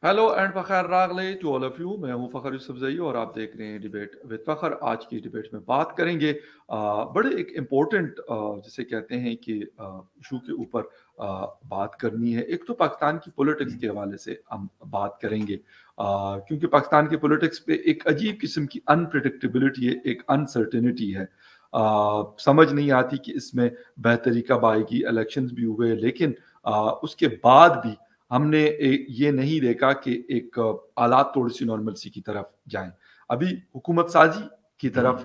Hello and Fakhar रागले to all of you. मैं हूं फ़खर यूसुफजई और आप देख रहे हैं डिबेट विद फ़खर। आज की डिबेट में बात करेंगे बड़े एक इम्पोर्टेंट जिसे कहते हैं कि इशू के ऊपर बात करनी है। एक तो पाकिस्तान की पॉलिटिक्स के हवाले से हम बात करेंगे क्योंकि पाकिस्तान की पॉलिटिक्स पे एक अजीब किस्म की अनप्रिडिक्टेबिलिटी है, एक अनसर्टेनिटी है। समझ नहीं आती कि इसमें बेहतरी कब आएगी। इलेक्शंस भी हुए लेकिन उसके बाद भी हमने ये नहीं देखा कि एक हालात थोड़ी सी नॉर्मलसी की तरफ जाएं। अभी हुकूमत साजी की तरफ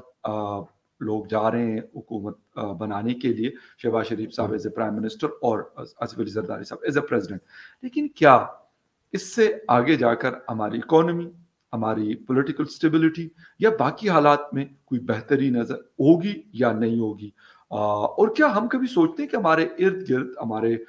लोग जा रहे हैं, हुकूमत बनाने के लिए। शहबाज शरीफ साहब एज ए प्राइम मिनिस्टर और आसिफ अली जरदारी साहब एज ए प्रेसिडेंट। लेकिन क्या इससे आगे जाकर हमारी इकोनॉमी, हमारी पॉलिटिकल स्टेबिलिटी या बाकी हालात में कोई बेहतरी नजर होगी या नहीं होगी? और क्या हम कभी सोचते हैं कि हमारे इर्द गिर्द, हमारे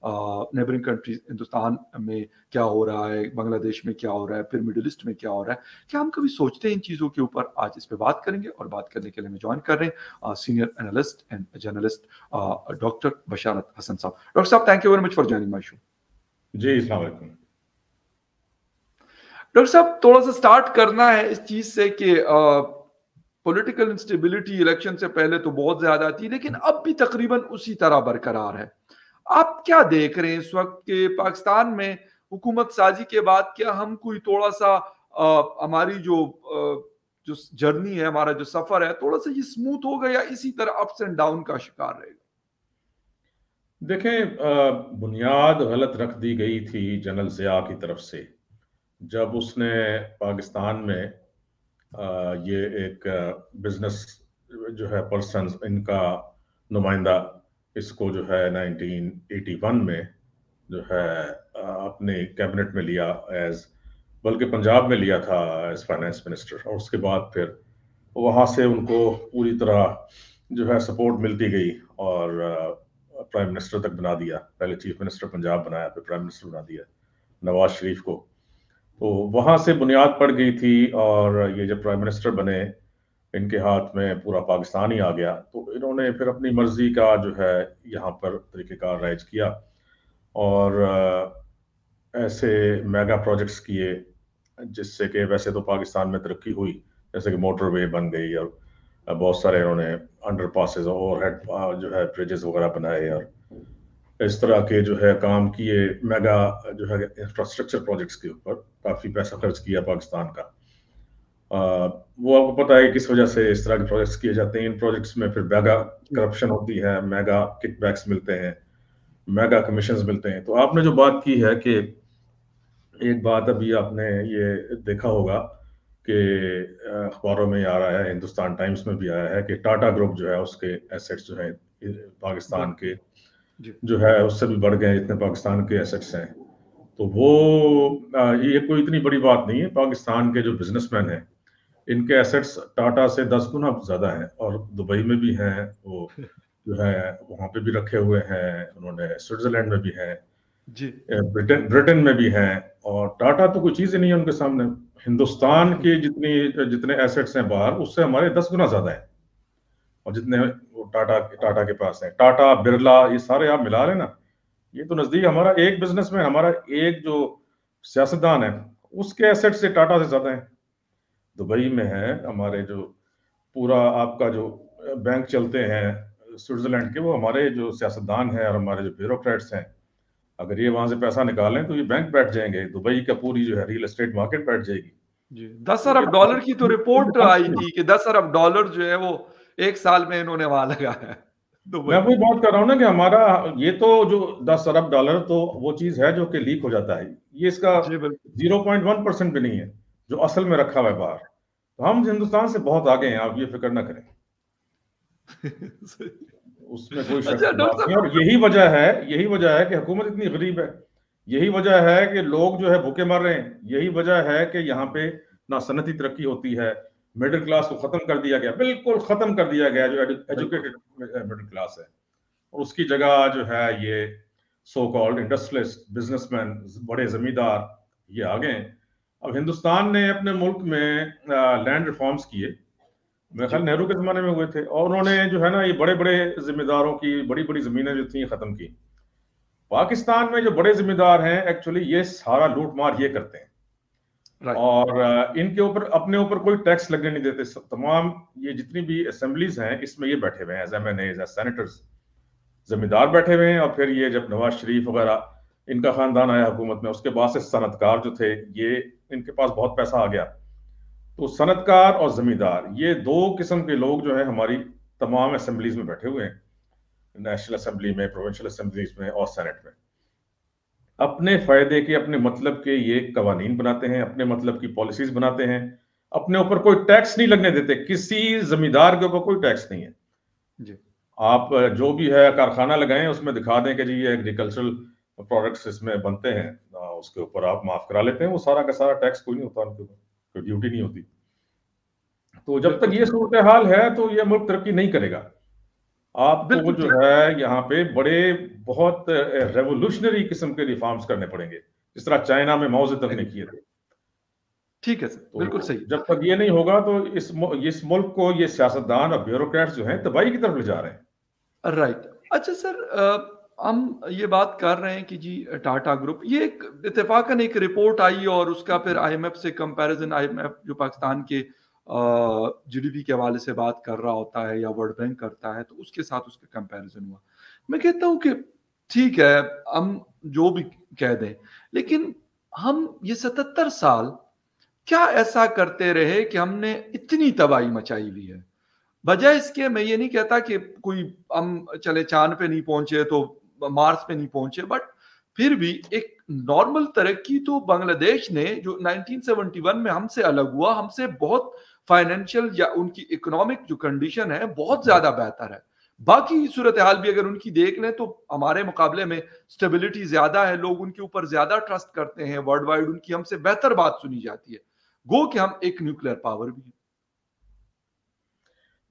नेबरिंग कंट्रीज, हिंदुस्तान में क्या हो रहा है, बांग्लादेश में क्या हो रहा है, फिर मिडिल ईस्ट में क्या हो रहा है, क्या हम कभी सोचते हैं इन चीज़ों के ऊपर? आज इस पे बात करेंगे और बात करने के लिए हमें ज्वाइन कर रहे हैं senior analyst and journalist doctor Basharat Hasan साहब। डॉक्टर साहब, thank you very much for joining my show. जी, अस्सलाम वालेकुम। डॉक्टर साहब, थोड़ा सा स्टार्ट करना है इस चीज से कि पॉलिटिकल इंस्टेबिलिटी इलेक्शन से पहले तो बहुत ज्यादा थी लेकिन अब भी तकरीबन उसी तरह बरकरार है। आप क्या देख रहे हैं इस वक्त के पाकिस्तान में हुकूमत साजी के बाद? क्या हम कोई थोड़ा सा हमारी जो जर्नी है, हमारा जो सफर है, थोड़ा सा ये स्मूथ हो गया या इसी तरह अप्स एंड डाउन का शिकार रहेगा? देखें, बुनियाद गलत रख दी गई थी जनरल ज़िया की तरफ से जब उसने पाकिस्तान में ये एक बिजनेस जो है पर्सन, इनका नुमाइंदा, इसको जो है 1981 में जो है अपने कैबिनेट में लिया, एज बल्कि पंजाब में लिया था एज फाइनेंस मिनिस्टर। और उसके बाद फिर वहाँ से उनको पूरी तरह जो है सपोर्ट मिलती गई और प्राइम मिनिस्टर तक बना दिया। पहले चीफ मिनिस्टर पंजाब बनाया, फिर प्राइम मिनिस्टर बना दिया नवाज शरीफ को। तो वहाँ से बुनियाद पड़ गई थी और ये जब प्राइम मिनिस्टर बने, इनके हाथ में पूरा पाकिस्तान ही आ गया, तो इन्होंने फिर अपनी मर्जी का जो है यहाँ पर तरीक़ेकार राइज किया और ऐसे मेगा प्रोजेक्ट्स किए जिससे कि वैसे तो पाकिस्तान में तरक्की हुई, जैसे कि मोटरवे बन गई और बहुत सारे इन्होंने अंडर पासेज, ओवरहेड जो है ब्रिजेस वगैरह बनाए और इस तरह के जो है काम किए। मेगा जो है इंफ्रास्ट्रक्चर प्रोजेक्ट्स के ऊपर काफ़ी पैसा खर्च किया पाकिस्तान का। वो आपको पता है किस वजह से इस तरह के प्रोजेक्ट्स किए जाते हैं। इन प्रोजेक्ट्स में फिर मेगा करप्शन होती है, मेगा किकबैक्स मिलते हैं, मेगा कमीशंस मिलते हैं। तो आपने जो बात की है कि एक बात अभी आपने ये देखा होगा कि अखबारों में आ रहा है, हिंदुस्तान टाइम्स में भी आया है कि टाटा ग्रुप जो है उसके एसेट्स जो है पाकिस्तान के जो है उससे भी बढ़ गए, इतने पाकिस्तान के एसेट्स हैं। तो वो ये कोई इतनी बड़ी बात नहीं है। पाकिस्तान के जो बिजनेसमैन हैं, इनके एसेट्स टाटा से 10 गुना ज़्यादा हैं और दुबई में भी हैं, वो जो है वहाँ पे भी रखे हुए हैं, उन्होंने स्विट्जरलैंड में भी हैं जी, ब्रिटेन में भी हैं। और टाटा तो कोई चीज़ ही नहीं है उनके सामने। हिंदुस्तान के जितने एसेट्स हैं बाहर, उससे हमारे 10 गुना ज़्यादा है। और जितने वो टाटा के पास है, टाटा, बिरला, ये सारे आप मिला लें ना, ये तो नज़दीक हमारा एक बिजनेसमैन, हमारा एक जो सियासतदान है, उसके एसेट से टाटा से ज़्यादा है। दुबई में है हमारे जो पूरा आपका जो बैंक चलते हैं स्विट्जरलैंड के, वो हमारे जो सियासतदान हैं और हमारे जो ब्यूरोक्रेट्स हैं, अगर ये वहां से पैसा निकालें तो ये बैंक बैठ जाएंगे, दुबई का पूरी जो है रियल एस्टेट मार्केट बैठ जाएगी। जी। 10 तो ये अरब डॉलर की तो रिपोर्ट आई मैं थी कि 10 अरब डॉलर जो है वो एक साल में इन्होंने वहां लगाया है दुबई वही में। बात कर रहा हूँ ना कि हमारा ये तो जो 10 अरब डॉलर तो वो चीज है जो कि लीक हो जाता है, ये इसका जी बिल्कुल। 0.1% भी नहीं है जो असल में रखा हुआ है बाहर। तो हम हिंदुस्तान से बहुत आगे हैं, आप ये फिक्र ना करें, उसमें कोई शक अच्छा की डॉक्टर बात नहीं। साहब। और यही वजह है कि हुकूमत इतनी गरीब है, यही वजह है कि लोग जो है भूखे मर रहे हैं, यही वजह है कि यहाँ पे ना सनती तरक्की होती है, मिडिल क्लास को खत्म कर दिया गया, बिल्कुल खत्म कर दिया गया जो एजुकेटेड मिडिल क्लास है। और उसकी जगह जो है ये सो कॉल्ड इंडस्ट्रियलिस्ट, बिजनेसमैन, बड़े जमींदार ये आ गए। अब हिंदुस्तान ने अपने मुल्क में लैंड रिफॉर्म्स किए, मेरे ख्याल नेहरू के जमाने में हुए थे, और उन्होंने जो है ना ये बड़े बड़े जिम्मेदारों की बड़ी बड़ी जमीनें जो थी खत्म की। पाकिस्तान में जो बड़े जिम्मेदार हैं एक्चुअली ये सारा लूट मार ये करते हैं, और इनके ऊपर अपने ऊपर कोई टैक्स लगने नहीं देते। तमाम ये जितनी भी असेंबलीज हैं इसमें ये बैठे हुए हैं एज एमएनएज, एज सेनेटर्स, जमींदार बैठे हुए हैं। और फिर ये जब नवाज शरीफ वगैरह इनका खानदान आया हुकूमत में, उसके बाद से सनतकार जो थे ये इनके पास बहुत पैसा आ गया, तो सनतकार और जमींदार ये दो किस्म के लोग जो है हमारी तमाम असेंबलीज में बैठे हुए हैं, नेशनल असेंबली में, प्रोविंशियल असेंबलीज में और सेनेट में। अपने फायदे के, अपने मतलब के ये कवानीन बनाते हैं, अपने मतलब की पॉलिसीज बनाते हैं, अपने ऊपर कोई टैक्स नहीं लगने देते, किसी जमींदार के ऊपर कोई टैक्स नहीं है जी। आप जो भी है कारखाना लगाएं, उसमें दिखा दें कि जी ये एग्रीकल्चरल प्रोडक्ट्स इसमें बनते हैं, उसके ऊपर आप माफ करा लेते हैं, वो सारा का सारा टैक्स कोई नहीं होता उनके ऊपर, कोई ड्यूटी नहीं होती। तो जब तक ये सूरत हाल है तो ये मुल्क तरक्की नहीं करेगा। आपको जो है यहाँ पे बड़े बहुत रेवोल्यूशनरी किस्म के रिफॉर्म्स करने पड़ेंगे, जिस तरह चाइना में माओ जेडंग ने किए थे। ठीक है सर, तो बिल्कुल सही। जब तक ये नहीं होगा तो इस मुल्क को ये सियासतदान और ब्यूरोक्रेट्स जो हैं तबाही की तरफ ले जा रहे हैं। राइट। अच्छा सर, हम ये बात कर रहे हैं कि जी टाटा ग्रुप, ये एक इत्तेफाकन एक रिपोर्ट आई और उसका फिर आईएमएफ से कंपैरिजन, आईएमएफ जो पाकिस्तान के जीडीपी के हवाले से बात कर रहा होता है या वर्ल्ड बैंक करता है, तो उसके साथ उसका कंपैरिजन हुआ। मैं कहता हूं कि ठीक है, हम जो भी कह दें, लेकिन हम ये 77 साल क्या ऐसा करते रहे कि हमने इतनी तबाही मचाई हुई है? बजाय इसके, मैं ये नहीं कहता कि कोई हम चले चांद पे नहीं पहुंचे तो मार्स पे नहीं पहुंचे, बट फिर भी एक नॉर्मल तरक्की तो बांग्लादेश ने जो 1971 में हमसे अलग हुआ, हमसे बहुत फाइनेंशियल या उनकी इकोनॉमिक जो कंडीशन है बहुत ज्यादा बेहतर है। बाकी सूरत हाल भी अगर उनकी देख लें तो हमारे मुकाबले में स्टेबिलिटी ज्यादा है, लोग उनके ऊपर ज्यादा ट्रस्ट करते हैं, वर्ल्ड वाइड उनकी हमसे बेहतर बात सुनी जाती है, गो कि हम एक न्यूक्लियर पावर भी है।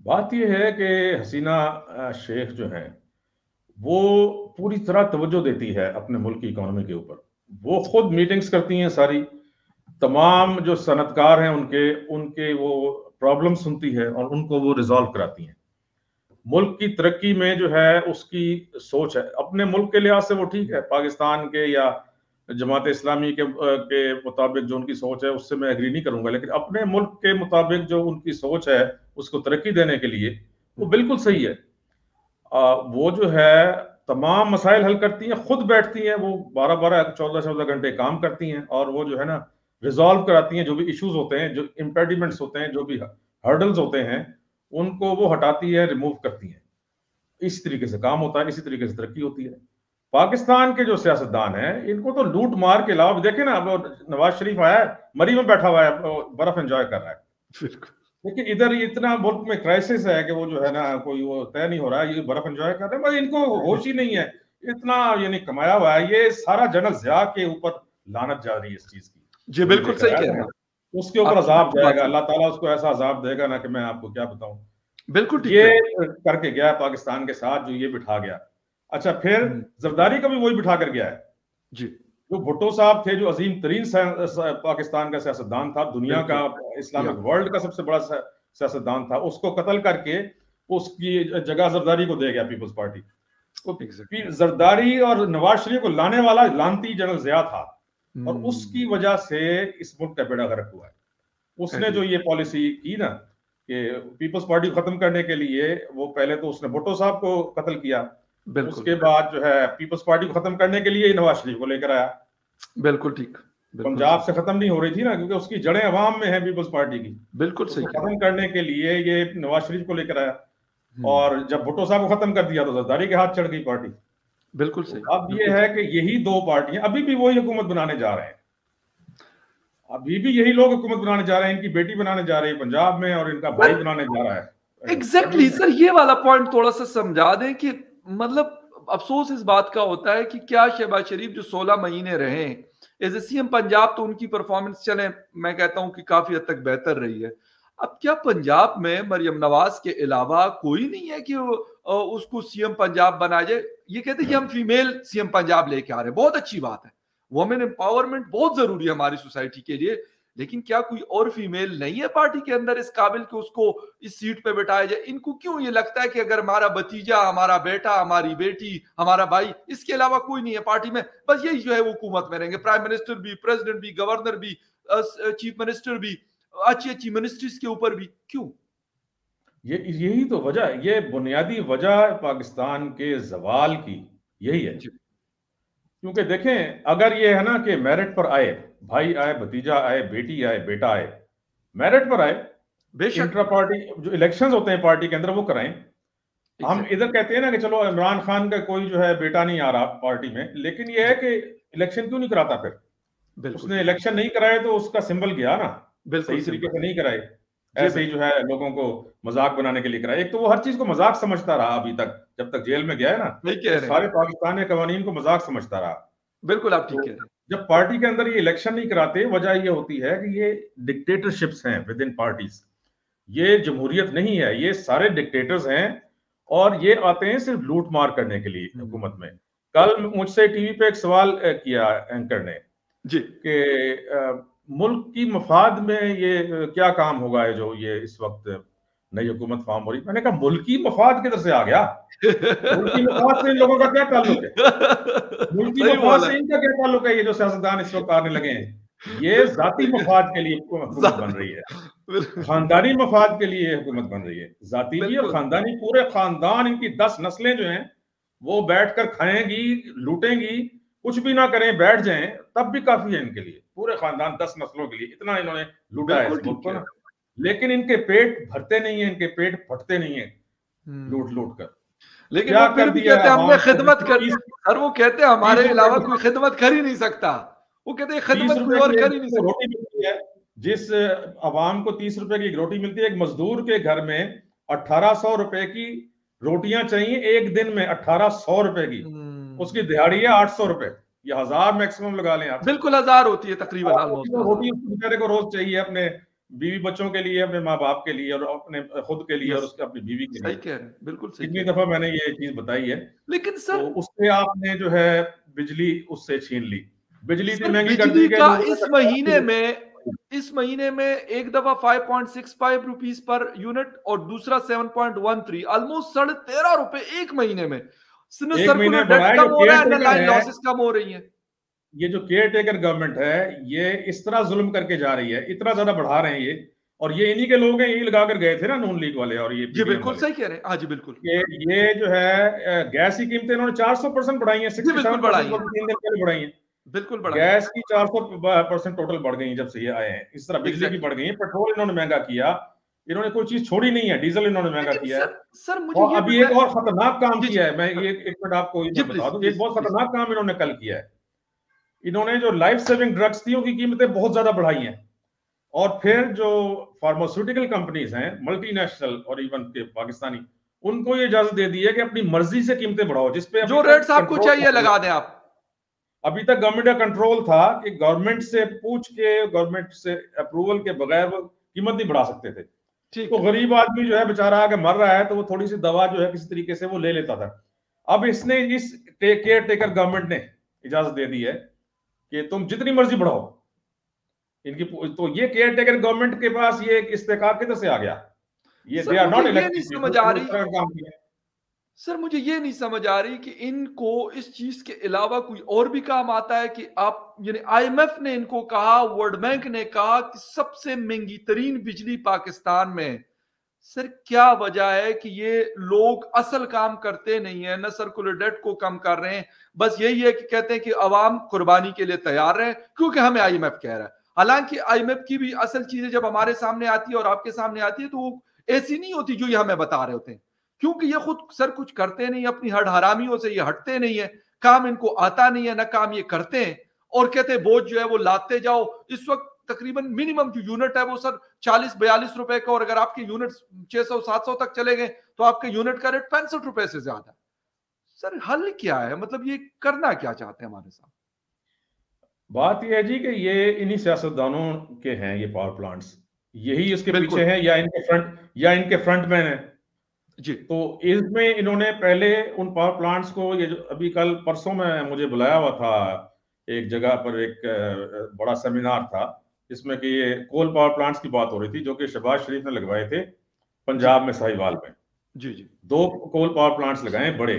बात यह है कि हसीना शेख जो है वो पूरी तरह तवज्जो देती है अपने मुल्क की इकोनॉमी के ऊपर। वो खुद मीटिंग्स करती हैं सारी, तमाम जो सनतकार हैं उनके उनके वो प्रॉब्लम सुनती है और उनको वो रिजॉल्व कराती हैं। मुल्क की तरक्की में जो है उसकी सोच है, अपने मुल्क के लिहाज से वो ठीक है, पाकिस्तान के या जमात इस्लामी के मुताबिक जो उनकी सोच है उससे मैं एग्री नहीं करूंगा, लेकिन अपने मुल्क के मुताबिक जो उनकी सोच है उसको तरक्की देने के लिए वो बिल्कुल सही है। वो जो है तमाम मसाइल हल करती हैं, खुद बैठती हैं, वो 12-12 14-14 घंटे काम करती हैं और वो जो है ना रिजॉल्व कराती हैं, जो भी इश्यूज होते हैं, जो इम्पेडिमेंट्स होते हैं, जो भी हर्डल्स होते हैं, उनको वो हटाती है, रिमूव करती हैं। इस तरीके से काम होता है, इसी तरीके से तरक्की होती है। पाकिस्तान के जो सियासतदान हैं इनको तो लूट मार के अलावा देखे ना, अब नवाज शरीफ आया है, मरी में बैठा हुआ है, बर्फ एंजॉय कर रहा है, लेकिन इधर इतना मुल्क में क्राइसिस है कि वो जो है ना कोई वो तय नहीं हो रहा है, ये बर्फ एंजॉय कर रहे हैं, मगर इनको होश ही नहीं है, इतना ये नहीं कमाया हुआ है। ये सारा जनरल ज़िया के ऊपर लानत जा रही है इस चीज की। जी बिल्कुल सही कह रहे हैं, उसके ऊपर अजाब जाएगा, अल्लाह ताला उसको ऐसा अजाब देगा ना कि मैं आपको क्या बताऊं। बिल्कुल ठीक ये करके गया पाकिस्तान के साथ, जो ये बिठा गया। अच्छा, फिर जरदारी का भी वही बिठा कर गया है जी। जो भुट्टो साहब थे, जो अजीम तरीन पाकिस्तान का सियासतदान था, दुनिया का, इस्लामिक वर्ल्ड का सबसे बड़ा सियासतदान था, उसको कत्ल करके उसकी जगह जरदारी को दे गया पीपल्स पार्टी। तो जरदारी और नवाज शरीफ को लाने वाला लानती जनरल ज़िया था और उसकी वजह से इस मुल्क का बेड़ा गर्क हुआ है। उसने जो ये पॉलिसी की ना कि पीपल्स पार्टी को खत्म करने के लिए, वो पहले तो उसने भुट्टो साहब को कत्ल किया, उसके बाद जो है पीपल्स पार्टी को खत्म करने के लिए नवाज शरीफ को लेकर आया। बिल्कुल ठीक। पंजाब से खत्म नहीं हो रही थी ना, क्योंकि उसकी जड़ें अवाम में है पीपल्स पार्टी की। बिल्कुल सही। खत्म करने के लिए ये नवाज शरीफ को लेकर आया और जब भुट्टो साहब को खत्म कर दिया तो जरदारी के हाथ चढ़ गई पार्टी। बिल्कुल सही। अब ये है कि यही दो पार्टियां अभी भी वही हुकूमत बनाने जा रहे हैं, अभी भी यही लोग हुकूमत बनाने जा रहे हैं। इनकी बेटी बनाने जा रही है पंजाब में और इनका भाई बनाने जा रहा है। एग्जैक्टली सर, ये वाला पॉइंट थोड़ा सा समझा दें कि मतलब अफसोस इस बात का होता है कि क्या शहबाज शरीफ जो 16 महीने रहे एज ए सीएम पंजाब, तो उनकी परफॉर्मेंस चले मैं कहता हूं कि काफी हद तक बेहतर रही है। अब क्या पंजाब में मरियम नवाज के अलावा कोई नहीं है कि उसको सीएम पंजाब बनाया जाए? ये कहते हैं कि हम फीमेल सीएम पंजाब लेके आ रहे हैं, बहुत अच्छी बात है, वुमेन एम्पावरमेंट बहुत जरूरी है हमारी सोसाइटी के लिए, लेकिन क्या कोई और फीमेल नहीं है पार्टी के अंदर इस काबिल कि उसको इस सीट पे बैठाया जाए? इनको क्यों ये लगता है कि अगर हमारा भतीजा, हमारा बेटा, हमारी बेटी, हमारा भाई, इसके अलावा कोई नहीं है पार्टी में, बस यही जो है वो हुकूमत में रहेंगे, प्राइम मिनिस्टर भी, प्रेसिडेंट भी, गवर्नर भी, चीफ मिनिस्टर भी, अच्छी अच्छी मिनिस्ट्रीज के ऊपर भी, क्यों? ये यही तो वजह है, ये बुनियादी वजह पाकिस्तान के जवाल की यही है। जी। क्योंकि देखें, अगर ये है ना कि मेरिट पर आए, भाई आए, भतीजा आए, बेटी आए, बेटा आए, मेरिट पर आए, बेशक। इंट्रा पार्टी जो इलेक्शंस होते हैं पार्टी के अंदर वो कराएं। हम एग्जैक्टली। इधर कहते हैं ना कि चलो इमरान खान का कोई जो है बेटा नहीं आ रहा पार्टी में, लेकिन ये है जी। कि इलेक्शन क्यों नहीं कराता फिर? बिल्कुल। उसने इलेक्शन नहीं कराए तो उसका सिंबल गया ना, बिल्कुल सही तरीके सिंपल। से नहीं कराए, जी ऐसे ही जो बिल्कुल। है लोगों को मजाक बनाने के लिए कराए। एक तो वो हर चीज को मजाक समझता रहा अभी तक, जब तक जेल में गया है ना, सही कह वो रहे हैं। सारे पाकिस्तान के कवानीन को मजाक समझता रहा। बिल्कुल आप ठीक तो कह रहे हैं। जब पार्टी के अंदर ये इलेक्शन नहीं कराते, वजह ये होती है कि ये डिक्टेटरशिप्स हैं विद इन पार्टीज। ये जमहूरियत नहीं है, ये सारे डिक्टेटर्स हैं, और ये आते हैं सिर्फ लूट मार करने के लिए हुकूमत में। हम्म। कल मुझसे टीवी पे एक सवाल किया एंकर ने जी। कि मुल्क की मफाद में ये क्या काम होगा है जो ये इस वक्त नई हुकूमत फॉर्म हो रही। मैंने कहा मुल्की मफाद किधर से आ गया? मुल्की मफाद से इन लोगों का क्या ताल्लुक है? मुल्की सही मफाद बोला। से इनका क्या ताल्लुक है? ये जो सियासतदान इस वक्त आने लगे हैं, ये बिल्कुल जाती सही मफाद के लिए हुकूमत बन रही है, बिल्कुल। खानदानी मफाद के लिए हुकूमत बन रही है। जाती भी और बिल्कुल। खानदानी, पूरे खानदान, इनकी 10 नस्लें जो हैं वो बैठकर खाएंगी, लूटेंगी, कुछ भी ना करें, बैठ जाएं, तब भी काफी है इनके लिए। पूरे खानदान 10 नस्लों के लिए इतना इन्होंने लूटा है बिल्कुल इस ठीक मुल्क को कह ना। रहे लेकिन इनके पेट भरते नहीं है, इनके पेट फटते नहीं है लूट हैं। लूट कर। लेकिन क्या वो फिर कर भी दिया कहते है हैं हमने अवाम को? खिदमत कर, 30 सर वो कहते हैं हमारे 30 अलावा रुपए कोई खिदमत कर ही नहीं सकता। वो कहते हैं तीस खिदमत कोई रुपए और की एक कर ही नहीं तो सकता। रोटी मिलती है। जिस अवाम को 30 रुपए की एक रोटी मिलती है, एक मजदूर के घर में 1800 रुपए की रोटियां चाहिए एक दिन में, 1800 रुपए की। उसकी हम्म। दिहाड़ी है 800 रुपए, ये 1000 मैक्सिमम लगा लें आप। बिल्कुल 1000 होती है, तकरीबन 1000 ऑलमोस्ट तो 1000। रोटी उसको बेचारे को रोज चाहिए, अपने बीवी बच्चों के लिए, अपने माँ बाप के लिए, और अपने खुद के लिए, और यस। उसके अपनी बीवी के सही लिए। कह रहे हैं, बिल्कुल सही कितनी कह रहे हैं। दफा मैंने ये चीज बताई है। लेकिन तो सर, उससे आपने जो है बिजली उससे छीन ली, बिजली इतनी सर महंगी कर दी बिजली कि का लोगों इस ने महीने में, इस महीने में एक दफा 5.65 रुपीस पर यूनिट और दूसरा 7.13, ऑलमोस्ट 13.5 रुपए एक महीने में। न एक महीने सर्कुलर में डेट बढ़ाया। कम जो हो रहा केयर है, न टेकर लाइन है, लॉसेस कम हो रही है। ये जो केयर टेकर गवर्नमेंट है, ये इस तरह जुल्म करके जा रही है, इतना ज्यादा बढ़ा रहे हैं ये। और ये इन्हीं के लोग हैं, यही लगा कर गए थे ना नून लीग वाले और ये जी पीडीएम बिल्कुल वाले। सही कह रहे हैं। हाँ जी बिल्कुल। ये जो है गैस की कीमतें इन्होंने 400% बढ़ाई हैं, जी बिल्कुल 67% बढ़ाई है। 3 दिन पहले बढ़ाई हैं। बिल्कुल बढ़ाई है। गैस की 400% टोटल बढ़ गई जब से ये आए हैं। इस तरह बिजली की एग्जैक्टली। बढ़ गई है, पेट्रोल इन्होंने महंगा किया, इन्होंने कोई चीज छोड़ी नहीं है, डीजल इन्होंने महंगा लेकिन किया है। सर मुझे और ये अभी एक बताए। और खतरनाक काम जी जी। किया है, मैं ये एक मिनट आपको जी मैं बता प्लीज दूं, एक प्लीज बहुत प्लीज। खतरनाक काम इन्होंने कल किया है। इन्होंने जो लाइफ सेविंग ड्रग्स थी उनकी कीमतें बहुत ज्यादा बढ़ाई हैं। और फिर जो फार्मास्यूटिकल कंपनीज हैं, मल्टीनेशनल और इवन के पाकिस्तानी, उनको ये इजाजत दे दी है कि अपनी मर्जी से कीमतें बढ़ाओ, जिसपे जो अभी तक रेट्स आपको कंट्रोल चाहिए था। लगा दें आप। अभी तक गवर्नमेंट का कंट्रोल था कि गवर्नमेंट से पूछ के, गवर्नमेंट से अप्रूवल के बगैर वो कीमत नहीं बढ़ा सकते थे। ठीक तो है। गरीब आदमी जो है बेचारा आगे मर रहा है, तो वो थोड़ी सी दवा जो है किसी तरीके से वो ले लेता था। अब इसने, इस केयर टेकर गवर्नमेंट ने इजाजत दे दी है कि तुम जितनी मर्जी बढ़ाओ इनकी। तो ये केयर टेकर गवर्नमेंट के पास ये इस्तेकाक किधर से आ गया? ये दे सर आर मुझे नॉट ये नहीं इलेक्टेड समझ पीपल, आ इन्होंने रही, इस तरह का काम किया। सर मुझे ये नहीं समझ आ रही कि इनको इस चीज के अलावा कोई और भी काम आता है कि आप, यानी आईएमएफ ने इनको कहा, वर्ल्ड बैंक ने कहा कि सबसे महंगी तरीन बिजली पाकिस्तान में है। सर क्या वजह है कि ये लोग असल काम करते नहीं है, न सर्कुलर डेट को कम कर रहे हैं, बस यही है कि कहते हैं कि अवाम कुर्बानी के लिए तैयार है क्योंकि हमें आईएमएफ कह रहा है। हालांकि आईएमएफ की भी असल चीजें जब हमारे सामने आती है और आपके सामने आती है तो वो ऐसी नहीं होती जो ये हमें बता रहे होते हैं, क्योंकि ये खुद सर कुछ करते नहीं, अपनी हड हरामियों से ये हटते नहीं है, काम इनको आता नहीं है, ना काम ये करते हैं, और कहते हैं बोझ जो है वो लाते जाओ। इस वक्त तकरीबन मिनिमम जो यूनिट है वो सर 40-42 रुपए का, और अगर आपके यूनिट 600-700 तक चले गए तो आपके यूनिट का रेट 65 रुपए से ज्यादा। सर हल क्या है, मतलब ये करना क्या चाहते हैं हमारे साथ? बात यह है जी कि ये इन्हीं सियासतदानों के हैं ये पावर प्लांट्स, यही इसके पीछे बिल्कुल। हैं, या इनके फ्रंट मैन है। जी। तो इसमें इन्होंने पहले उन पावर प्लांट्स को, ये जो अभी कल परसों में मुझे बुलाया हुआ था एक जगह पर, एक बड़ा सेमिनार था जिसमें कि ये कोल पावर प्लांट्स की बात हो रही थी, जो कि शहबाज शरीफ ने लगवाए थे जी पंजाब में साहिवाल में। जी जी 2 कोल पावर प्लांट्स लगाए बड़े।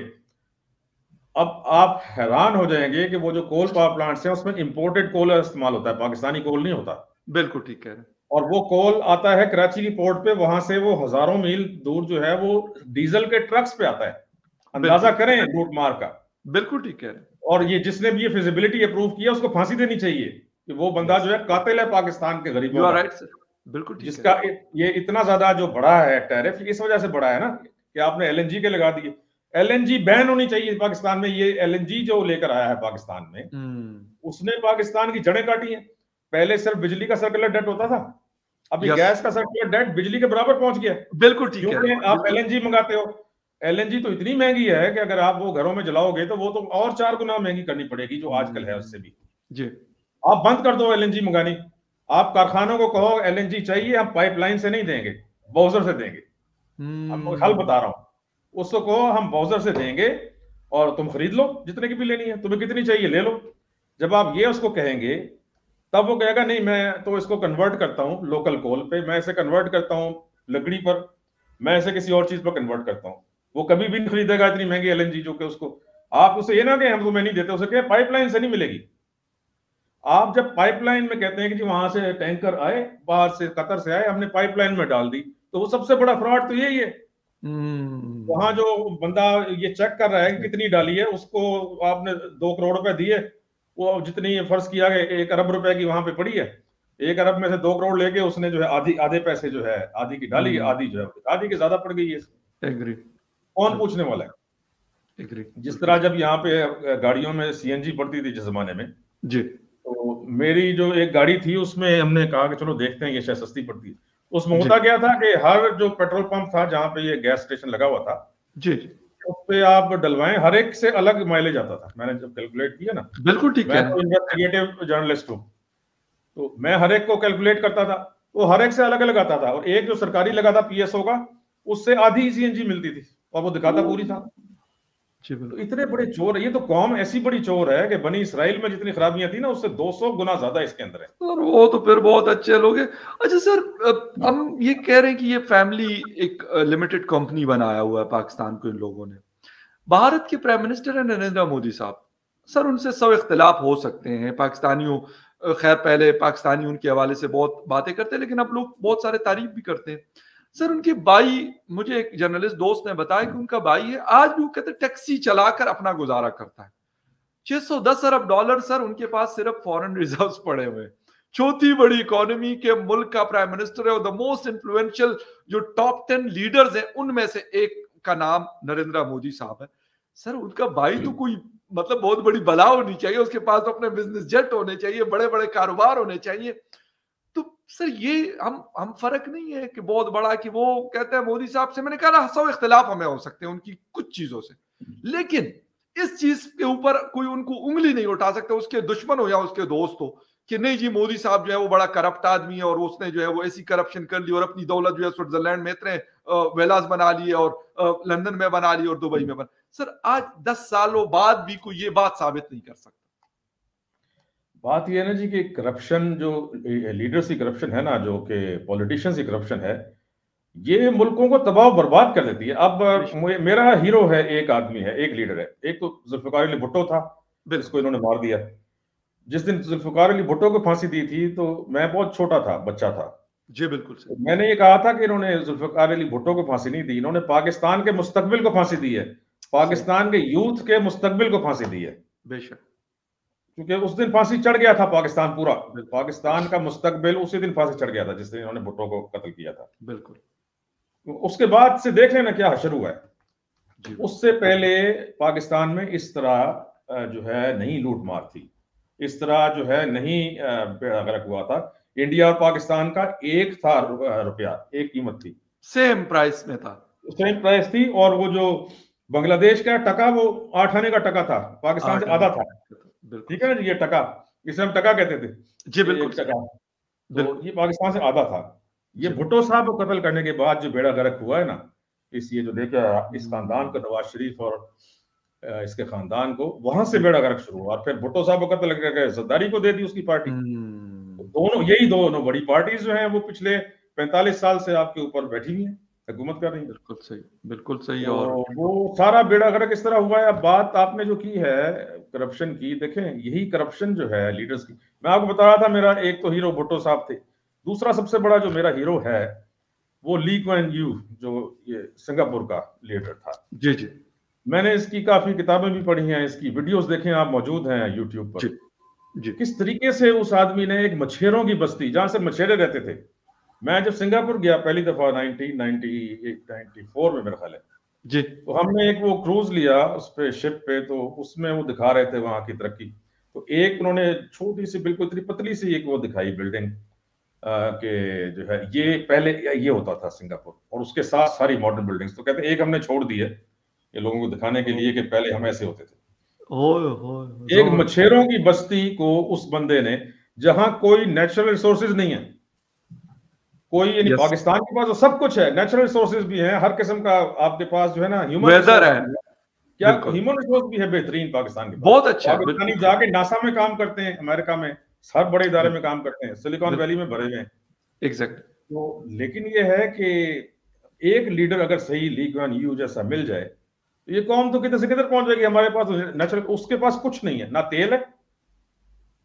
अब आप हैरान हो जाएंगे कि वो जो कोल पावर प्लांट्स हैं उसमें इंपोर्टेड कोल इस्तेमाल होता है, पाकिस्तानी कोल नहीं होता। बिल्कुल ठीक कह रहे हैं। और वो कोल आता है कराची की पोर्ट पे, वहां से वो हजारों मील दूर जो है वो डीजल के ट्रक्स पे आता है। अंदाजा बिल्कुल करें लूट मार का। बिल्कुल ठीक कह रहे हैं। और ये जिसने भी ये फिजिबिलिटी अप्रूव किया उसको फांसी देनी चाहिए कि वो बंदा यस जो है कातिल है पाकिस्तान के यू गरीबों आर का। राइट सर, बिल्कुल ठीक कह जिसका रहे हैं। ये इतना ज्यादा जो बढ़ा है टैरिफ, इस वजह से बढ़ा है ना कि आपने एलएनजी के लगा दिए। एलएनजी बैन होनी चाहिए पाकिस्तान में। ये एलएनजी जो लेकर आया है पाकिस्तान में, उसने पाकिस्तान की जड़ें काटी हैं। पहले सिर्फ बिजली का सर्कुलर डेट होता था, अभी यस गैस का सर्कुलर डेट बिजली के बराबर पहुंच गया। बिल्कुल ठीक कह रहे क्योंकि हैं। आप बिल्कुल एलएनजी मंगाते हो। एलएनजी तो इतनी महंगी है कि अगर आप वो घरों में जलाओगे तो वो तो और 4 गुना महंगी करनी पड़ेगी जो आजकल है उससे भी। जी आप बंद कर दो एलएनजी मंगानी। आप कारखानों को कहो एलएनजी चाहिए, हम पाइपलाइन से नहीं देंगे, बाउजर से देंगे। अब हल बता रहा हूं, उसको कहो हम बाउजर से देंगे और तुम खरीद लो जितने की भी लेनी है, तुम्हें कितनी चाहिए ले लो। जब आप ये उसको कहेंगे तब वो कहेगा नहीं मैं तो इसको कन्वर्ट करता हूं लोकल कोल पे, मैं इसे कन्वर्ट करता हूं लकड़ी पर, मैं इसे किसी और चीज पर कन्वर्ट करता हूं। वो कभी भी नहीं खरीदेगा इतनी महंगी एलएनजी जो कि उसको। आप उसे ये ना कहें हम तुम्हें नहीं देते, उसे कहे पाइपलाइन से नहीं मिलेगी। आप जब पाइपलाइन में कहते हैं कि जी वहां से टैंकर आए बाहर से कतर से आए हमने पाइपलाइन में डाल दी, तो वो सबसे बड़ा फ्रॉड तो यही है। वहां जो बंदा ये चेक कर रहा है कि कितनी डाली है, उसको आपने 2 करोड़ रुपए दिए, वो जितनी फर्ज किया गया 1 अरब रुपए की वहां पे पड़ी है, 1 अरब में से 2 करोड़ लेके उसने जो है आधी आधे पैसे जो है आधी की डाली, आधी जो है आधी की ज्यादा पड़ गई है। एग्री। कौन पूछने वाला है? एग्री। जिस तरह जब यहाँ पे गाड़ियों में सीएनजी पड़ती थी जिस जमाने में, जी तो मेरी जो एक गाड़ी थी उसमें हमने कहा कि चलो देखते हैं ये शायद सस्ती पड़ती है। उसमें जी होता क्या था कि हर जो पेट्रोल पंप था जहां पे ये गैस स्टेशन लगा हुआ था, जी उस पे आप डलवाएं हर एक से अलग माइलेज आता था। मैंने जब कैलकुलेट किया ना, बिल्कुल ठीक मैं है। तो इन्वेस्टिगेटिव जर्नलिस्ट हूँ, तो मैं हर एक को कैलकुलेट करता था, तो हर एक से अलग अलग आता था। और एक जो सरकारी लगा था पीएसओ का, उससे आधी सीएनजी मिलती थी और वो दिखाता पूरी था। जी तो बिल्कुल। इतने बड़े चोर है, ये तो कौम ऐसी बड़ी चोर है कि बनी इसराइल में जितनी खराबियां थी ना उससे 200 गुना ज्यादा इसके अंदर है। और वो तो फिर बहुत अच्छे लोग हैं। अच्छा सर, हम ये कह रहे हैं कि ये फैमिली एक लिमिटेड कंपनी बनाया हुआ है पाकिस्तान को इन लोगों ने। भारत के प्राइम मिनिस्टर हैं नरेंद्र मोदी साहब। सर उनसे सब इख्तिलाफ हो सकते हैं पाकिस्तानियों, खैर पहले पाकिस्तानी उनके हवाले से बहुत बातें करते हैं, लेकिन अब लोग बहुत सारे तारीफ भी करते हैं। सर उनके भाई, मुझे एक जर्नलिस्ट दोस्त ने बताया कि उनका भाई है, आज भी वो कहते हैं टैक्सी चलाकर अपना गुजारा करता है। 610 अरब डॉलर सर उनके पास सिर्फ फॉरेन रिजर्व्स पड़े हुए हैं। चौथी बड़ी इकोनॉमी के मुल्क का प्राइम मिनिस्टर है और द मोस्ट इन्फ्लुएंशियल जो टॉप 10 लीडर्स हैं उनमें से एक का नाम नरेंद्र मोदी साहब है। सर उनका भाई तो कोई मतलब बहुत बड़ी बला होनी चाहिए, उसके पास तो अपने बिजनेस जेट होने चाहिए, बड़े बड़े कारोबार होने चाहिए। तो सर ये हम फर्क नहीं है कि बहुत बड़ा कि वो कहते हैं मोदी साहब से, मैंने कहा सब इख्तिलाफ हमें हो सकते हैं उनकी कुछ चीजों से, लेकिन इस चीज के ऊपर कोई उनको उंगली नहीं उठा सकता, उसके दुश्मन हो या उसके दोस्त हो, कि नहीं जी मोदी साहब जो है वो बड़ा करप्ट आदमी है और उसने जो है वो ऐसी करप्शन कर ली और अपनी दौलत जो है स्विट्जरलैंड में इतने वेलाज बना लिए और लंदन में बना ली और दुबई में बना। सर आज 10 सालों बाद भी कोई ये बात साबित नहीं कर सकता। बात यह है ना जी कि करप्शन जो लीडर्स की करप्शन है ना, जो कि पॉलिटिशियंस की करप्शन है, ये मुल्कों को तबाह बर्बाद कर देती है। अब मेरा हीरो है, एक आदमी है, एक लीडर है। एक तो जुल्फिकार अली भुट्टो था, जिसको इन्होंने मार दिया। जिस दिन जुल्फिकार अली भुट्टो को फांसी दी थी तो मैं बहुत छोटा था, बच्चा था। जी बिल्कुल तो मैंने ये कहा था कि इन्होंने जुल्फिकार अली भुट्टो को फांसी नहीं दी, इन्होंने पाकिस्तान के मुस्तकबिल को फांसी दी है, पाकिस्तान के यूथ के मुस्तकबिल को फांसी दी है। बेशक, क्योंकि उस दिन फांसी चढ़ गया था पाकिस्तान पूरा, पाकिस्तान का मुस्तकबिल उसी दिन फांसी चढ़ गया था जिस दिन इन्होंने भुट्टो को कत्ल किया था। बिल्कुल। उसके बाद से देख लेना क्या हशर हुआ है। उससे पहले पाकिस्तान में इस तरह जो है नहीं लूट मार थी, इस तरह जो है नहीं गरक हुआ था। इंडिया और पाकिस्तान का एक था रुपया, एक कीमत थी, सेम प्राइस में था, सेम प्राइस थी। और वो जो बांग्लादेश का टका, वो 8 आने का टका था, पाकिस्तान से आधा था। ठीक है ना, ये टका, इसे हम टका कहते थे जी बिल्कुल टका, तो ये पाकिस्तान से आधा था। ये भुट्टो साहब को कत्ल करने के बाद जो बेड़ा गर्क हुआ है ना, इस ये जो देखा इस खानदान को, नवाज शरीफ और इसके खानदान को, वहां से बेड़ा गर्क शुरू हुआ। और फिर भुट्टो साहब को कत्ल करके जरदारी को दे दी उसकी पार्टी। तो दोनों, यही दोनों बड़ी पार्टीज जो हैं वो पिछले 45 साल से आपके ऊपर बैठी हुई हैं, हुकूमत कर रही है। बिल्कुल सही, बिल्कुल सही। तो और वो सारा बेड़ा गर्क इस तरह हुआ है। अब बात आपने जो की है करप्शन की, देखें यही करप्शन जो है लीडर्स की, मैं आपको बता रहा था, मेरा एक तो हीरो भुट्टो साहब थे, दूसरा सबसे बड़ा जो मेरा हीरो है वो ली कुआन यू, जो ये सिंगापुर का लीडर था। जी जी मैंने इसकी काफी किताबें भी पढ़ी हैं, इसकी वीडियोस देखें आप, मौजूद हैं यूट्यूब जी पर। जी किस तरीके से उस आदमी ने एक मछेरों की बस्ती, जहां से मछेरे रहते थे, मैं जब सिंगापुर गया पहली दफा 1994 में मेरा ख्याल है, जी तो हमने एक वो क्रूज लिया उस पे, शिप पे, तो उसमें वो दिखा रहे थे वहां की तरक्की। तो एक उन्होंने छोटी सी बिल्कुल इतनी पतली सी एक वो दिखाई बिल्डिंग के जो है, ये पहले ये होता था सिंगापुर, और उसके साथ सारी मॉडर्न बिल्डिंग्स। तो कहते एक हमने छोड़ दी है ये लोगों को दिखाने के लिए कि पहले हम ऐसे होते थे। ओए होए एक मछेरों की बस्ती को उस बंदे ने, जहां कोई नेचुरल रिसोर्सेज नहीं है, कोई, यानी यस, पाकिस्तान के पास तो सब कुछ है, नेचुरल रिसोर्सेज भी हैं, हर किस्म का आपके पास जो है ना, ह्यूमन वेदर रिसोर्स है, भी है। क्या बिल्कुल ह्यूमन रिसोर्स भी है बेहतरीन पाकिस्तान के पास। बहुत अच्छा है, पाकिस्तानी बिल्कुल जाके नासा में काम करते हैं, अमेरिका में हर बड़े इदारे में काम करते हैं, सिलिकॉन वैली में भरे हुए हैं। एग्जैक्ट। तो लेकिन ये है कि एक लीडर अगर सही ली कुआन यू जैसा मिल जाए तो ये कौम तो किधर से किधर पहुंच जाएगी। हमारे पास नेचुरल, उसके पास कुछ नहीं है, ना तेल है,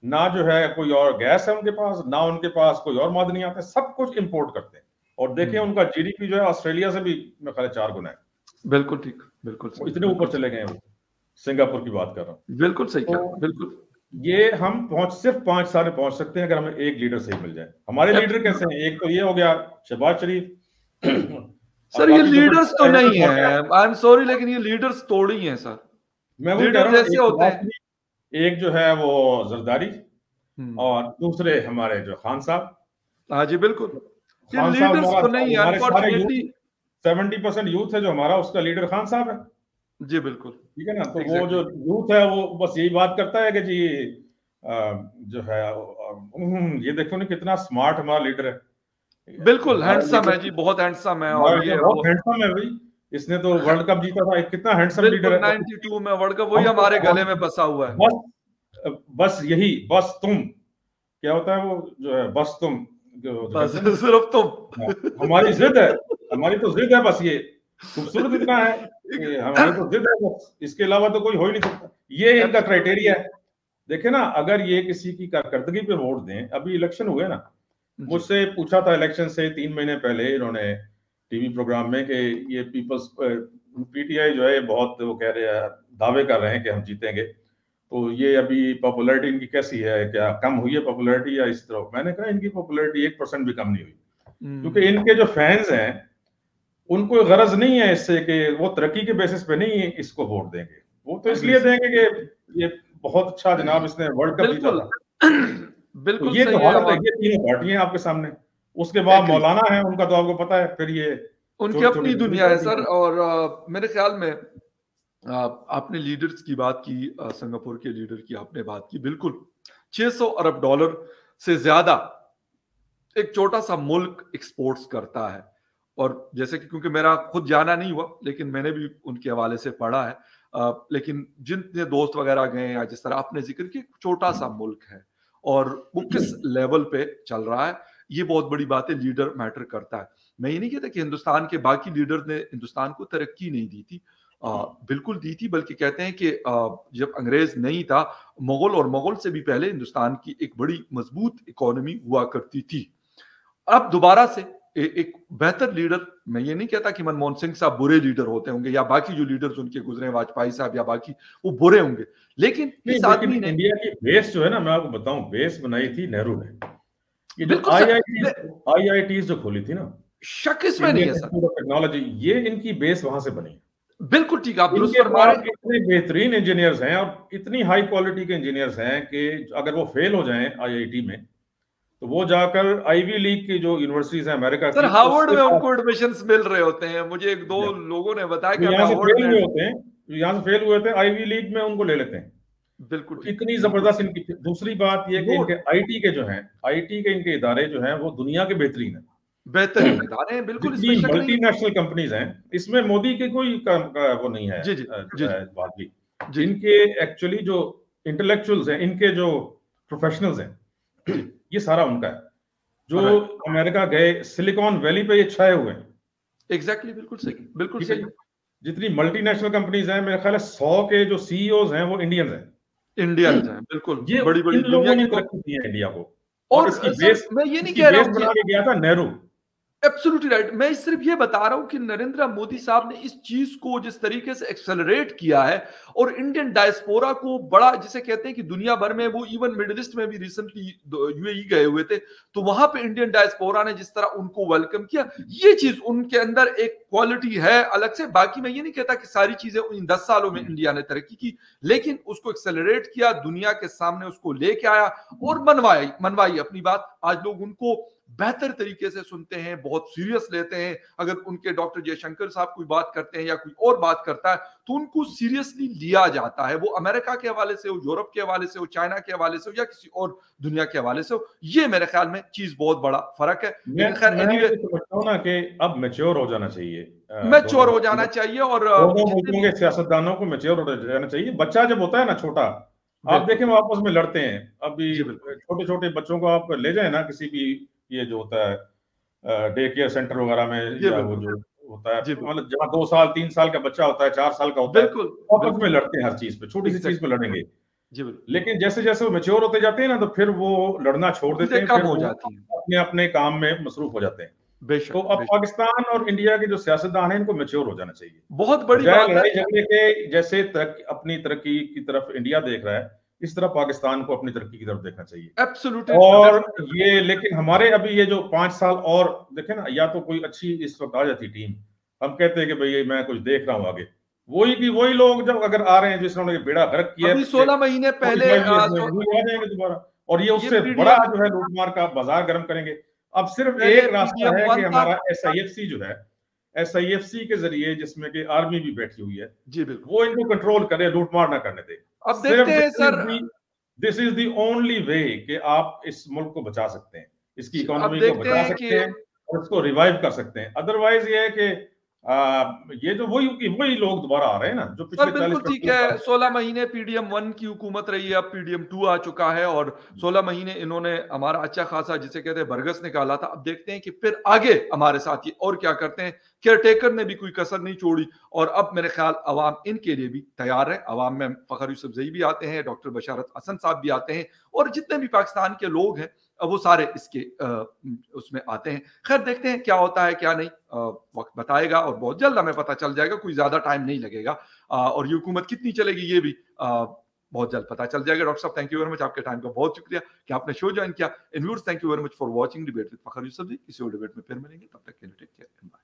ना जो है कोई और गैस है उनके पास, ना उनके पास कोई और मादनी आते हैं, सब कुछ इंपोर्ट करते हैं। और देखें उनका जीडीपी जो है ऑस्ट्रेलिया से भी मेरे ख्याल 4 गुना है। बिल्कुल ठीक, बिल्कुल वो सही, इतने ऊपर चले गए हैं वो, सिंगापुर की बात कर रहा हूँ। बिल्कुल सही क्या, तो बिल्कुल। ये हम सिर्फ 5 साल में पहुंच सकते हैं अगर हमें एक लीडर सही मिल जाए। हमारे लीडर कैसे हैं? एक तो ये हो गया शहबाज शरीफ और सर ये बाकी जो लीडर्स तो बड़े नहीं छोटे हैं, है, आई एम सॉरी, लेकिन ये लीडर्स थोड़ी हैं सर। मैं वही कह लीडर रहा हूँ, जैसे एक होते शहबाज हैं। शरीफ, एक जो है वो जरदारी, हम्म, और दूसरे हमारे जो खान साहब। हाँ जी बिल्कुल। ये खान साहब लीडर्स हमारा, तो नहीं है हमारे सारे अनफॉर्चुनेटली। यूथ, 70% यूथ है जो हमारा, उसका लीडर खान साहब है। जी बिल्कुल, ठीक है ना। तो वो जो एग्जैक्टली। यूथ है वो बस यही बात करता है कि जी जो है ये देखो ना कितना स्मार्ट हमारा लीडर है। बिल्कुल हमारा हैंडसम है लीडर, जी, बहुत हैंडसम है। हमारा और लीडर ये बहुत वो हैंडसम है भाई। इसने तो वर्ल्ड कप जीता था, एक कितना हैंडसम लीडर बिल्कुल है। और 92 में वर्ल्ड कप, वही हम तो हमारे हम गले में बसा हुआ है। बस बस यही, बस तुम, क्या होता है वो जो है, बस तुम जो बस कहते हैं ना, सिर्फ तुम। हाँ, हमारी जिद है, हमारी तो जिद है बस। ये खूबसूरत इतना है कि हमारी तो जिद है बस, इसके अलावा तो कोई हो ही नहीं सकता। ये इनका क्राइटेरिया है। देखे ना, अगर ये किसी की कारकर्दगी पे वोट दें, अभी इलेक्शन हुए ना, जी मुझसे पूछा था इलेक्शन से 3 महीने पहले इन्होंने टीवी प्रोग्राम में कि ये पीपल्स पीटीआई जो है बहुत, वो कह रहे हैं, दावे कर रहे हैं कि हम जीतेंगे, तो ये अभी पॉपुलैरिटी इनकी कैसी है, क्या कम हुई है पॉपुलैरिटी या इस तरह। मैंने कहा इनकी पॉपुलैरिटी 1% भी कम नहीं हुई, क्योंकि इनके जो फैंस हैं उनको गरज नहीं है इससे कि वो तरक्की के बेसिस पे नहीं इसको वोट देंगे, वो तो अग्री इसलिए देंगे कि ये बहुत अच्छा जनाब इसने वर्ल्ड कप जीता बिल्कुल। था। तो बिल्कुल ये तो सही है। हालत है, और ये तीनों पार्टियां आपके सामने। उसके बाद एग्री, मौलाना है, उनका तो आपको पता है, फिर ये उनकी छोटी छोटी अपनी दूसरी दुनिया है पार्टी सर। है। और मेरे ख्याल में आपने लीडर्स की बात की, सिंगापुर के लीडर की आपने बात की, बिल्कुल। 600 अरब डॉलर से ज्यादा एक छोटा सा मुल्क एक्सपोर्ट्स करता है। और जैसे कि, क्योंकि मेरा खुद जाना नहीं हुआ, लेकिन मैंने भी उनके हवाले से पढ़ा है। लेकिन जितने दोस्त वगैरह गए, या जिस तरह आपने जिक्र किया, छोटा सा मुल्क है और वो किस लेवल पे चल रहा है, ये बहुत बड़ी बात है। लीडर मैटर करता है। मैं ये नहीं कहता कि हिंदुस्तान के बाकी लीडर ने हिंदुस्तान को तरक्की नहीं दी थी, बिल्कुल दी थी। बल्कि कहते हैं कि जब अंग्रेज नहीं था, मुगल, और मुगल से भी पहले हिंदुस्तान की एक बड़ी मजबूत इकोनॉमी हुआ करती थी। अब दोबारा से एक बेहतर लीडर, मैं ये नहीं कहता कि मनमोहन सिंह साहब बुरे लीडर होते होंगे, या बाकी जो लीडर्स उनके गुजरे, वाजपेयी साहब या बाकी, वो बुरे होंगे, लेकिन नहीं, इस लेकिन आदमी ने इंडिया की बेस जो है ना, मैं आपको बताऊं, बेस बनाई थी नेहरू ने। ये जो बिल्कुल सर, आईआईटी जो खोली थी ना, शक इसमें नहीं इंडियन है सर। इंस्टीट्यूट ऑफ टेक्नोलॉजी, ये इनकी बेस वहां से बनी। बिल्कुल ठीक, आप दुरुस्त इनके फरमा रहे पास हैं। इतने बेहतरीन इंजीनियर्स हैं और इतनी हाई क्वालिटी के इंजीनियर्स हैं कि अगर वो फेल हो जाएं आईआईटी में, तो वो जाकर आईवी लीग की जो यूनिवर्सिटीज हैं अमेरिका सर की, हार्वर्ड उसके में पास, उनको एडमिशन मिल रहे होते हैं। मुझे एक दो लोगों ने बताया जो कि हमें यहाँ से हार्वर्ड फेल में। हुए होते हैं, जो यहाँ से फेल हुए थे, आईवी लीग में उनको ले लेते हैं। बिल्कुल तो ठीक, इतनी बिल्कुल जबरदस्त सही। इनकी। दूसरी बात ये कि इनके नोट आईटी के जो हैं, आईटी के इनके इदारे जो हैं वो दुनिया के बेहतरीन हैं। बेहतरीन इदारे हैं, बिल्कुल, जितनी इसमें शक नहीं है। मल्टीनेशनल कंपनीज हैं, इसमें मोदी के कोई वो नहीं है जी जी जो जी है बात भी। जी जी इनके एक्चुअली जो इंटेलेक्चुअल्स हैं, इनके जो प्रोफेशनल्स हैं, जी ये सारा उनका है। जो राइट, अमेरिका गए, सिलिकॉन वैली पे ये छाए हुए हैं। एग्जैक्टली, बिल्कुल सही, बिल्कुल ठीक है सही। जी। जितनी मल्टीनेशनल कंपनीज हैं, मेरे ख्याल है 100 के जो सीईओज हैं वो इंडियंस हैं। इंडियंस हैं, बिल्कुल, ये बड़ी बड़ी इन दुनिया लोगों ने की तो। तरक्की की है इंडिया को। और और इसकी सर बेस मैं ये नहीं इसकी कह रहा बेस हूं कि बना के गया था नेहरू। एब्सोल्युटली राइट, मैं सिर्फ ये बता रहा हूं कि नरेंद्र मोदी साहब ने इस चीज को जिस तरीके से एक्सेलरेट किया है, और इंडियन डायस्पोरा को बड़ा, जिसे कहते हैं कि दुनिया भर में, वो इवन मिडिल ईस्ट में भी रिसेंटली यूएई गए हुए थे, तो वहां पे इंडियन डायस्पोरा ने जिस तरह उनको वेलकम किया, ये चीज उनके अंदर एक क्वालिटी है अलग से। बाकी मैं ये नहीं कहता कि सारी चीजें इन 10 सालों में इंडिया ने तरक्की की, लेकिन उसको एक्सेलरेट किया, दुनिया के सामने उसको लेके आया और मनवाई अपनी बात। आज लोग उनको बेहतर तरीके से सुनते हैं, बहुत सीरियस लेते हैं। अगर उनके डॉक्टर जयशंकर साहब कोई बात करते हैं या कोई और बात करता है तो उनको सीरियसली लिया जाता है, वो अमेरिका के हवाले से हो, यूरोप के हवाले से हो, चाइना के हवाले से हो, या किसी और दुनिया के हवाले से हो। ये मेरे ख्याल में चीज बहुत बड़ा फर्क है। मैं लेकिन खैर मैं एनीवे, ये समझता हूँ ना कि अब मैच्योर हो जाना चाहिए मैच्योर दोनों हो जाना चाहिए, और दोनों जितने मुल्कों भी, के सियासतदानों को मैच्योर हो जाना चाहिए। बच्चा जब होता है ना छोटा, आप बिल्कुल, देखें वो आपस में लड़ते हैं। अभी जी बिल्कुल, छोटे छोटे बच्चों को आप ले जाए ना किसी भी, ये जो होता है डे केयर सेंटर वगैरह में, जी या वो बिल्कुल, जो होता है जी बिल्कुल, मतलब जहाँ 2 साल 3 साल का बच्चा होता है, 4 साल का होता है, बिल्कुल, वो आपस में बिल्कुल, लड़ते हैं हर चीज पे, छोटी सी चीज पे एग्जैक्टली, लड़ेंगे। जी बिल्कुल, लेकिन जैसे जैसे वो मेच्योर होते जाते हैं ना, तो फिर वो लड़ना छोड़ देते चीजें हैं, कम फिर हो वो जाती हैं। अपने अपने काम में मसरूफ हो जाते हैं। तो बेशक, अब बेशक, पाकिस्तान और इंडिया के जो सियासतदान हैं, इनको मैच्योर हो जाना चाहिए। बहुत बड़ी बजाय बात है। लड़ाई झगड़े के, जैसे अपनी तरक्की की तरफ इंडिया देख रहा है, इस तरह पाकिस्तान को अपनी तरक्की की तरफ देखना चाहिए। एब्सोल्युटली, और ये, लेकिन हमारे अभी ये जो 5 साल और देखे ना, या तो कोई अच्छी इस वक्त आ जाती टीम, हम कहते हैं कि भाई मैं कुछ देख रहा हूँ आगे, वही की वही लोग जब अगर आ रहे हैं जिन्होंने बेड़ा गर्क किया है अभी पिछले 16 महीने पहले 45 ईयर्स में, वही आ जाएंगे दोबारा, और ये ये उससे बड़ा पीडीएम, जो है लूटमार का बाजार गर्म करेंगे। अब सिर्फ पहले एक रास्ता पीडीएम है कि 1 था। हमारा एसआईएफसी जो है, एसआईएफसी के जरिए, जिसमें कि आर्मी भी बैठी हुई है, जी बिल्कुल। वो इनको कंट्रोल करे, लूटमार ना करने दे। अब सिर्फ देखते हैं sir, this is the only way कि आप इस मुल्क को बचा सकते हैं, इसकी अब इकोनॉमी को देखते बचा हैं कि सकते हैं और इसको रिवाइव कर सकते हैं। अदरवाइज ये है कि ये जो वही लोग दोबारा आ रहे हैं ना, जो सर पिछले बिल्कुल ठीक 40-45 है, साल। 16 महीने पीडीएम 1 की हुकूमत रही है, अब पीडीएम 2 आ चुका है, और 16 महीने इन्होंने हमारा अच्छा खासा, जिसे कहते हैं, बरगस निकाला था। अब देखते हैं कि फिर आगे हमारे साथ ये और क्या करते हैं। केयरटेकर ने भी कोई कसर नहीं छोड़ी, और अब मेरे ख्याल अवाम इनके लिए भी तैयार है। अवाम में फखर यूसुफजई भी आते हैं, डॉक्टर बशारत हसन साहब भी आते हैं, और जितने भी पाकिस्तान के लोग हैं वो सारे इसके उसमें आते हैं। खैर देखते हैं क्या होता है क्या नहीं, वक्त बताएगा, और बहुत जल्द हमें पता चल जाएगा, कोई ज्यादा टाइम नहीं लगेगा। और ये हुकूमत कितनी चलेगी ये भी बहुत जल्द पता चल जाएगा। डॉक्टर साहब, थैंक यू वेरी मच, आपके टाइम का बहुत शुक्रिया कि आपने शो ज्वाइन किया। इन viewers, thank you very much for watching debate with Fakhar Yousafzai. किसी और डिबेट में फिर मिलेंगे, तब तक के लिए टेक केयर, बाय।